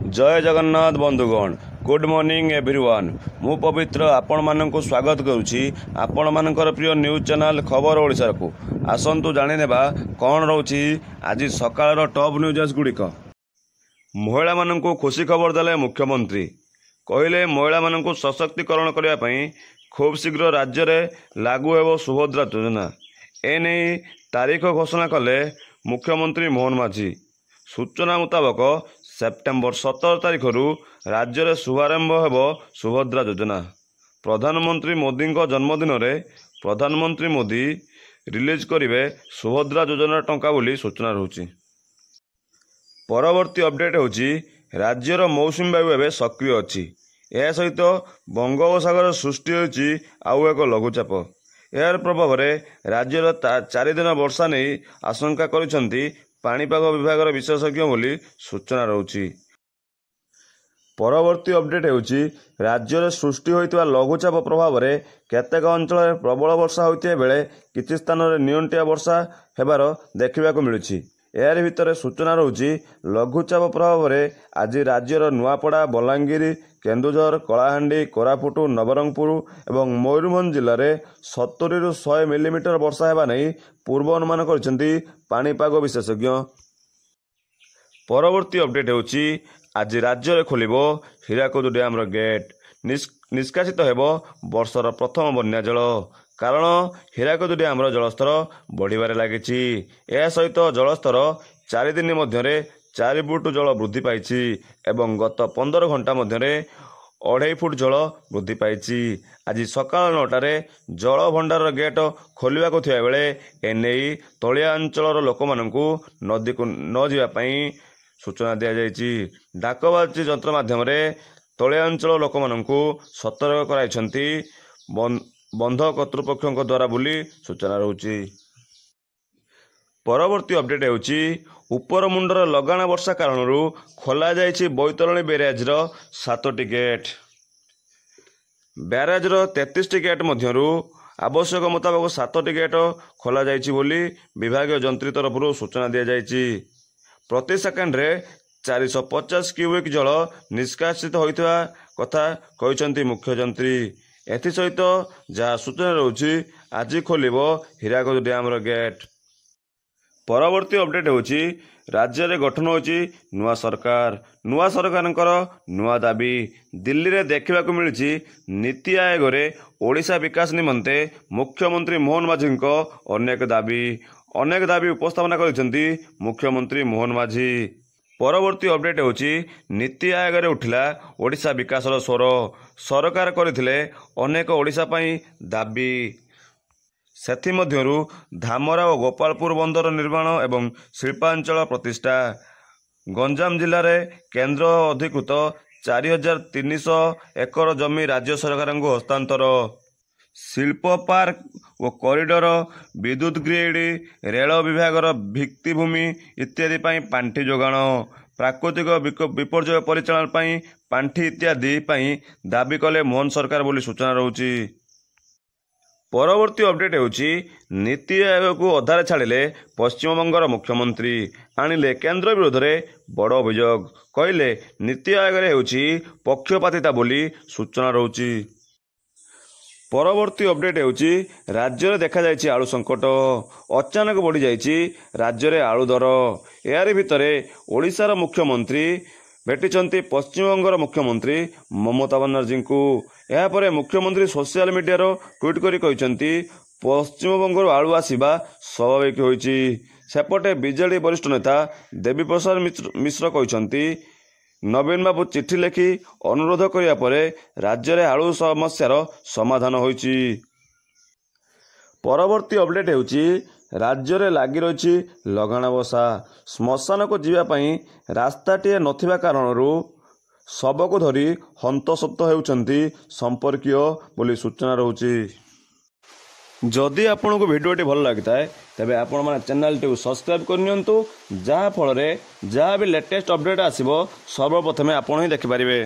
जय जगन्नाथ बंधुगण good morning everyone मु पवित्र आपण माननकु स्वागत करुछि आपण मानकर प्रिय न्यूज चैनल खबर ओडिसा को आसंतु जानि नेबा कोन रहउछि आज सकाळर टॉप न्यूज गुड़िक। महिला माननकु खुशी खबर देले मुख्यमंत्री कहले महिला माननकु सशक्तिकरण करबा पई खूब शीघ्र राज्य रे लागू हेबो सुभद्रा योजना एने तारीख घोषणा कले मुख्यमंत्री मोहन माझी। सूचना मुताबक सेप्टेम्बर 17 तारीख राज्य में शुभारंभ हेबो सुभद्रा योजना। प्रधानमंत्री मोदी जन्मदिन में प्रधानमंत्री मोदी रिलीज करिवे सुभद्रा योजना टंका बोली सूचना रहुछि। परवर्ती अपडेट होछि राज्यर मौसुमी वायु एवं सक्रिय अछि। यह सहित बंगोपसागर सृष्टि होछि आउ एक लघुचाप। यार प्रभाव में राज्यर 4 दिन वर्षा नहीं आशंका करिसेंती पाणीपाग विभाग विशेषज्ञ बोली सूचना रहुछि। परवर्ती अपडेट होछि राज्य सृष्टि होइतिबा लघुचाप प्रभाव में केतेक अंचल प्रबल वर्षा होइतिबा बेले किछि स्थान में नियंटिया वर्षा हेबार देखिबाकू मिलुछि। यार भितर सूचना रहुछि लघुचाप प्रभाव में आज राज्यर नुआपड़ा बलांगीर केन्दुझर कलाहांडी कोरापुट नवरंगपुर एवं मयूरभंज जिले में 70 ରୁ 100 मिलीमीटर वर्षा हेबा नहीं पूर्वानुमान करछन्ती पाणीपाग विशेषज्ञ। परवर्ती अपडेट होछि आज राज्य में खोलिबो हीराकुद डैम गेट निष्कासित हेबो वर्षर प्रथम बन्या जल कारण हीराकुद डैम जलस्तर बढ़िबारे लागिछि। यह सहित जलस्तर 4 दिन मध्य 4 फुट जल वृद्धि पाइछि एवं गत 15 घंटा मध्य 2.5 फुट जल वृद्धि पाइछि। आज सकाल 9टारे जल भंडार गेट खोलिबा को थिया बेले एने तलिया अंचल लोक माननकु नदी को न जिबा पई सूचना दिया जाइछि। डाकबाजी यंत्र माध्यम तलिया अंचल लोक माननकु सतर्क कराइछन्ती बंध कर्तृपक्षों द्वारा बोली सूचना रहुछि। परवर्ती अपडेट होछि उपर मुंडर लगाण वर्षा कारण खोला जाइछि बैतरणी बैराजर 7टी गेट। बैराजर 33टी गेट मध्यरु आवश्यक मुताबक 7टी गेट खोला जाइछि बोली विभागीय जंत्री तरफ सूचना दिया जाइछि। प्रति सेकेंड रे 450 क्यूबिक जल निष्कासित होइतबा कथा कहिसंती मुख्य जंत्री। एथि सहित जहाँ सूचना रहुछि आज खोलिबो हीराकुद डैम गेट। परवर्ती अपडेट होछि राज्य में गठन होछि नुआ सरकारंकर नुआ दाबी दिल्ली रे देखिबाकू मिलुछि। नीति आयोग रे ओडिशा विकास निमंते मुख्यमंत्री मोहन माझी अनेक दाबी उपस्थापना करिसेंती मुख्यमंत्री मोहन माझी। परवर्ती अपडेट होछि नीति आयोग रे उठिला ओडिशा विकासर स्वर सरकार करथिले अनेक ओडिशा पई दाबी सेथि मध्यरु धामरा और गोपालपुर बंदर निर्माण एवं शिल्पांचल प्रतिष्ठा। गंजाम जिले में केंद्र अधिकृत 4300 एकर जमी राज्य सरकार को हस्तांतर। शिल्प पार्क और कॉरिडोर विद्युत ग्रिड रेल विभाग भित्तिभूमि इत्यादि पई पांठी जोगाण प्राकृतिक विपर्यय परिचालन पई पांठी इत्यादि पई दाबी कले मोहन सरकार बोली सूचना रहुछि। परवर्ती अपडेट होछि नीति आयोग को अधारे छाड़िले पश्चिमबंगर मुख्यमंत्री आनिले केंद्र विरोध में बड़ अभियोग कहले नीति आयोग रे होछि पक्षपातिता बोली सूचना रहुछि। परवर्ती अपडेट होछि राज्य में देखा जाइछि आलू संकट अचानक बढ़ी जाइछि राज्य में आलू दर। यार भितरे ओडिशार मुख्यमंत्री भेटिचंती पश्चिमबंगर मुख्यमंत्री ममता बनर्जी को। यापर मुख्यमंत्री सोशल मीडिया ट्वीट करी कहिसंती पश्चिमबंगर आलू आसिबा स्वाभाविक होइछि। सेपटे बीजेडी वरिष्ठ नेता देवी प्रसाद मिश्र कहिसंती नवीन बाबू चिठी लिखि अनुरोध करिया परे राज्य में आलू समस्यार समाधान होइछि। परवर्ती अपडेट होछि राज्य में लगी रही लगाण वर्षा श्मशान को जीवाई रास्ताटीए नथिबा कारणरू शव को धरी हंतसप्त होउछन्ती संपर्कीय बोली सूचना रहुछि। जदि आपन को वीडियोटी भल लगी है तेबे आपण माने चैनल टी सब्सक्राइब करनियंतु जहाँ फल जहाँ भी लेटेस्ट अपडेट आसिबो सर्वप्रथमे आपण ही देखि पारिबे।